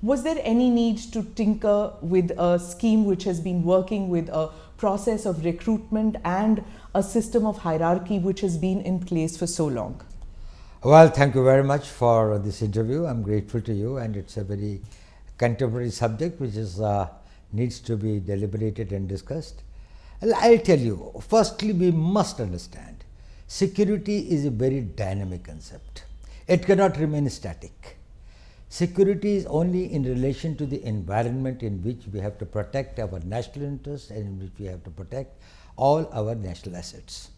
Was there any need to tinker with a scheme which has been working with a process of recruitment and a system of hierarchy which has been in place for so long? Well, thank you very much for this interview. I'm grateful to you, and it's a very contemporary subject which is needs to be deliberated and discussed. I'll tell you, firstly, we must understand security is a very dynamic concept. It cannot remain static. Security is only in relation to the environment in which we have to protect our national interests and in which we have to protect all our national assets.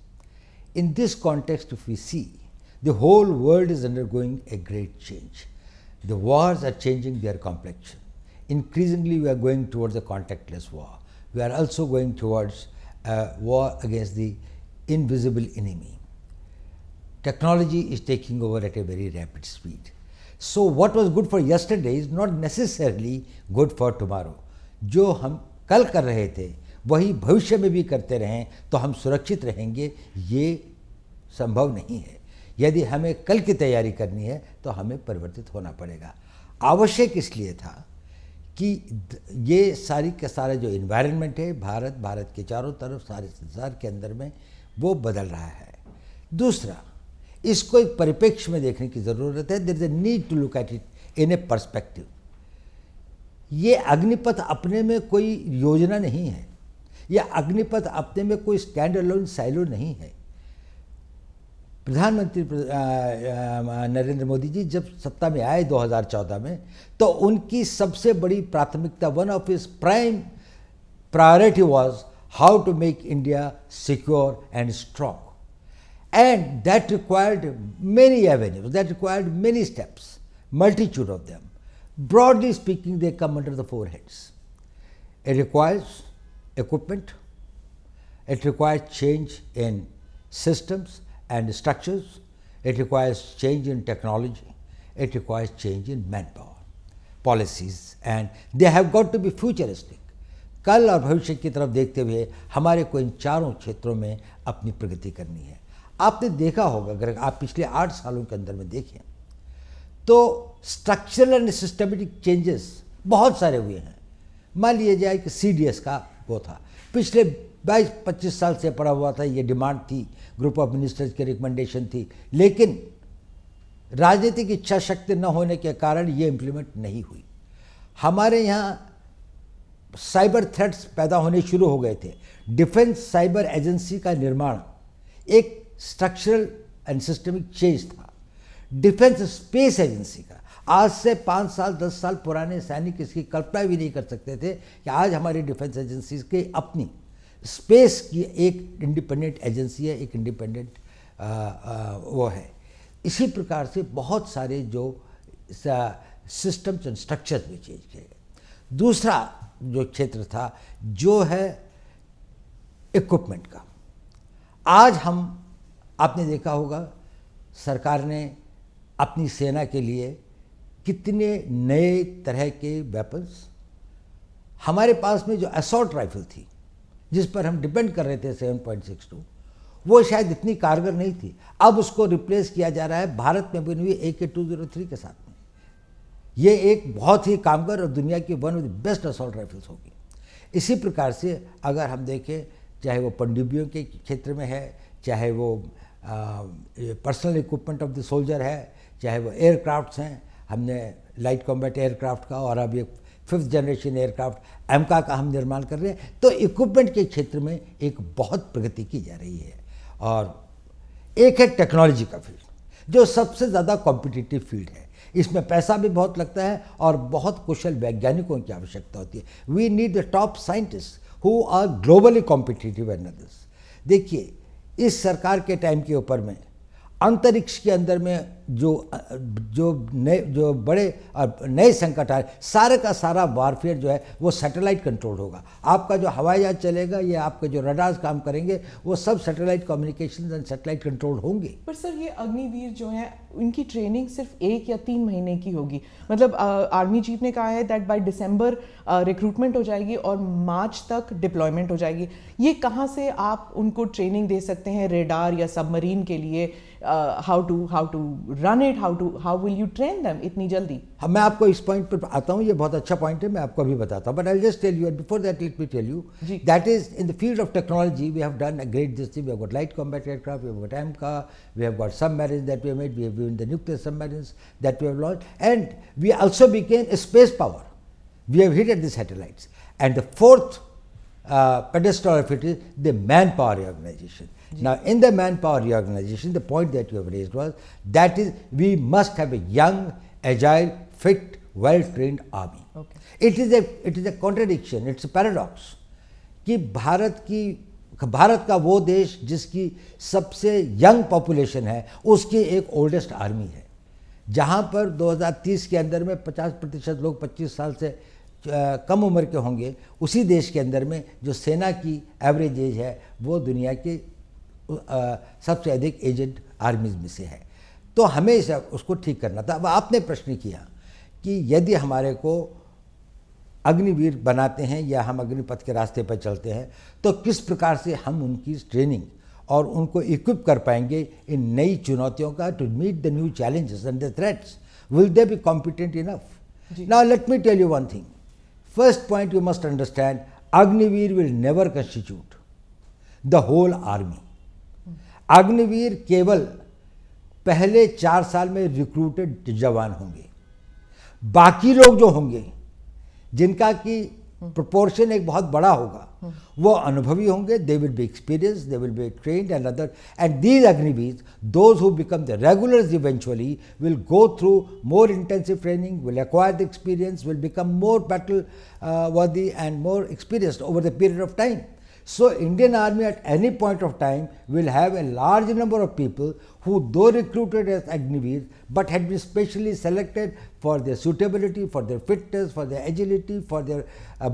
In this context, if we see, the whole world is undergoing a great change. The wars are changing their complexion. Increasingly, we are going towards a contactless war. We are also going towards a war against the invisible enemy. Technology is taking over at a very rapid speed. So what was good for yesterday is not necessarily good for tomorrow. जो हम कल कर रहे थे वही भविष्य में भी करते रहें तो हम सुरक्षित रहेंगे, ये संभव नहीं है। यदि हमें कल की तैयारी करनी है तो हमें परिवर्तित होना पड़ेगा। आवश्यक इसलिए था कि ये सारी का सारा जो इन्वायरमेंट है भारत के चारों तरफ सारे संसार के अंदर में वो बदल रहा है। दूसरा, इसको एक परिप्रेक्ष्य में देखने की ज़रूरत है। There is a need to look at it in a perspective. ये अग्निपथ अपने में कोई योजना नहीं है, यह अग्निपथ अपने में कोई स्टैंड अलोन साइलो नहीं है। प्रधानमंत्री नरेंद्र मोदी जी जब सत्ता में आए 2014 में, तो उनकी सबसे बड़ी प्राथमिकता, one of his prime priority was how to make India secure and strong, and that required many avenues, that required many steps, multitude of them. Broadly speaking, they come under the four heads. It requires equipment, it requires change in systems and structures, it requires change in technology, it requires change in manpower, policies, and they have got to be futuristic. कल और भविष्य की तरफ देखते हुए हमारे को इन चारों क्षेत्रों में अपनी प्रगति करनी है। आपने देखा होगा, अगर आप पिछले 8 सालों के अंदर में देखें तो स्ट्रक्चरल एंड सिस्टमेटिक चेंजेस बहुत सारे हुए हैं। मान लिया जाए कि CDS का वो था, पिछले 22-25 साल से पड़ा हुआ था, ये डिमांड थी, ग्रुप ऑफ मिनिस्टर्स की रिकमेंडेशन थी, लेकिन राजनीतिक इच्छा शक्ति न होने के कारण ये इम्प्लीमेंट नहीं हुई। हमारे यहाँ साइबर थ्रेट्स पैदा होने शुरू हो गए थे। डिफेंस साइबर एजेंसी का निर्माण एक स्ट्रक्चरल एंड सिस्टमिक चेंज था। डिफेंस स्पेस एजेंसी का आज से 5 साल 10 साल पुराने सैनिक इसकी कल्पना भी नहीं कर सकते थे कि आज हमारी डिफेंस एजेंसी के अपनी स्पेस की एक इंडिपेंडेंट एजेंसी है, एक इंडिपेंडेंट वो है। इसी प्रकार से बहुत सारे जो सिस्टम्स एंड स्ट्रक्चर्स भी चेंज किए गए। दूसरा जो क्षेत्र था जो है इक्विपमेंट का। आज हम, आपने देखा होगा, सरकार ने अपनी सेना के लिए कितने नए तरह के वेपन्स, हमारे पास में जो असॉल्ट राइफल थी जिस पर हम डिपेंड कर रहे थे 7.62, वो शायद इतनी कारगर नहीं थी। अब उसको रिप्लेस किया जा रहा है भारत में बनी हुई AK-203 के साथ में। ये एक बहुत ही कामगर और दुनिया की one of the best assault rifles होगी। इसी प्रकार से अगर हम देखें, चाहे वो पनडुब्बियों के क्षेत्र में है, चाहे वो personal equipment of the soldier है, चाहे वो एयरक्राफ्ट्स हैं, हमने लाइट कॉम्बैट एयरक्राफ्ट का और अब ये 5th जनरेशन एयरक्राफ्ट एमका का हम निर्माण कर रहे हैं। तो इक्विपमेंट के क्षेत्र में एक बहुत प्रगति की जा रही है। और एक है टेक्नोलॉजी का फील्ड जो सबसे ज़्यादा कॉम्पिटिटिव फील्ड है। इसमें पैसा भी बहुत लगता है और बहुत कुशल वैज्ञानिकों की आवश्यकता होती है। We need the top scientist who are globally competitive and others. देखिए, इस सरकार के टाइम के ऊपर में अंतरिक्ष के अंदर में जो बड़े और नए संकट आए, सारे का सारा वारफेयर जो है वो सैटेलाइट कंट्रोल होगा। आपका जो हवाई जहाज चलेगा या आपके जो रडार्स काम करेंगे वो सब satellite communication and satellite control होंगे। पर सर, ये अग्निवीर जो है उनकी ट्रेनिंग सिर्फ 1 या 3 महीने की होगी। मतलब आर्मी चीफ ने कहा है दैट बाय दिसंबर रिक्रूटमेंट हो जाएगी और मार्च तक डिप्लॉयमेंट हो जाएगी। ये कहाँ से आप उनको ट्रेनिंग दे सकते हैं रेडार या सबमरीन के लिए how to run it, how will you train them इतनी जल्दी? हाँ, मैं आपको इस पॉइंट पर आता हूँ, ये बहुत अच्छा पॉइंट है, मैं आपको अभी बताता हूँ, but I just tell you, and before that let me tell you that is in the field of technology we have done a great this thing. We have got light combat aircraft, we have got AMCA, we have got submarines that we have made, we have given the nuclear submarines that we have launched, and we also became a space power. We have hit at the satellites, and the fourth pedestal of it is the manpower reorganization. Now, in the manpower reorganization, the point that you have raised was that is we must have a young, agile, fit, well-trained army. Okay. It is a contradiction. It's a paradox कि भारत का वो देश जिसकी सबसे young population है, उसकी एक oldest army है, जहाँ पर 2030 के अंदर में 50% लोग 25 साल से कम उम्र के होंगे. उसी देश के अंदर में जो सेना की एवरेज एज है वो दुनिया के सबसे अधिक एजेड आर्मीज में से है. तो हमें उसको ठीक करना था. अब आपने प्रश्न किया कि यदि हमारे को अग्निवीर बनाते हैं या हम अग्निपथ के रास्ते पर चलते हैं तो किस प्रकार से हम उनकी ट्रेनिंग और उनको इक्विप कर पाएंगे इन नई चुनौतियों का, to meet the new challenges and the threats. Will they be competent enough? Now let me tell you one thing. First point you must understand, Agniveer will never constitute the whole army. Agniveer केवल पहले 4 साल में recruited जवान होंगे. बाकी लोग जो होंगे जिनका कि प्रोपोर्शन एक बहुत बड़ा होगा, वो अनुभवी होंगे. They will be experience, they will be trained and other, and these Agniveer, those who become the regulars eventually, will go through more intensive training, will acquire the experience, will become more battle worthy and more experienced over the period of time. So Indian Army at any point of time will have a large number of people who, though recruited as Agniveer, but had been specially selected for their suitability, for their fitness, for their agility, for their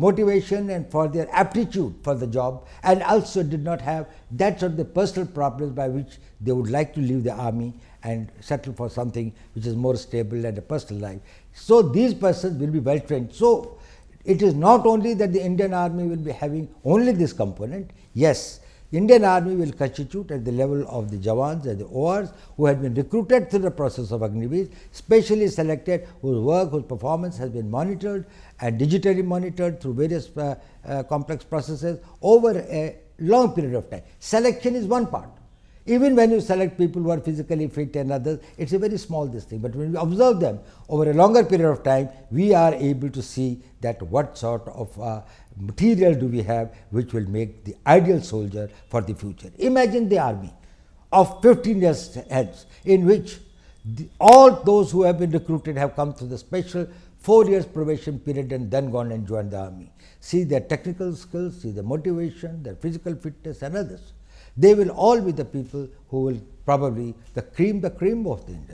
motivation and for their aptitude for the job, and also did not have that sort of the personal problems by which they would like to leave the army and settle for something which is more stable and a personal life. So these persons will be well trained. So it is not only that the Indian Army will be having only this component. Yes, Indian Army will constitute at the level of the Jawans and the ORs who had been recruited through the process of Agniveer, specially selected, whose work, whose performance has been monitored and digitally monitored through various complex processes over a long period of time. Selection is one part. Even when you select people who are physically fit and others, it's a very small thing. But when we observe them over a longer period of time, we are able to see that what sort of material do we have which will make the ideal soldier for the future. Imagine the army of 15 years hence, in which all those who have been recruited have come through the special 4 years probation period and then gone and joined the army. See their technical skills, see their motivation, their physical fitness and others. They will all be the people who will probably the cream of the Indian